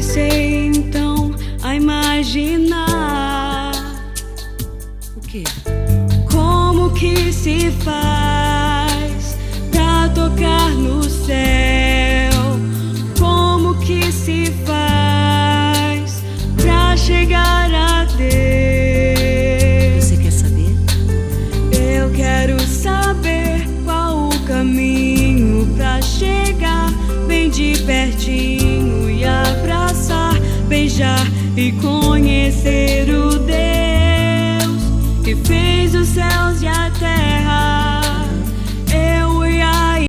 comecei então a imaginar O quê? como que se faz pra tocar no céu, como que se faz pra chegar a Deus. Você quer saber? Eu quero saber qual o caminho pra chegar bem de pertinho e abraçar, beijar e conhecer o Deus que fez os céus e a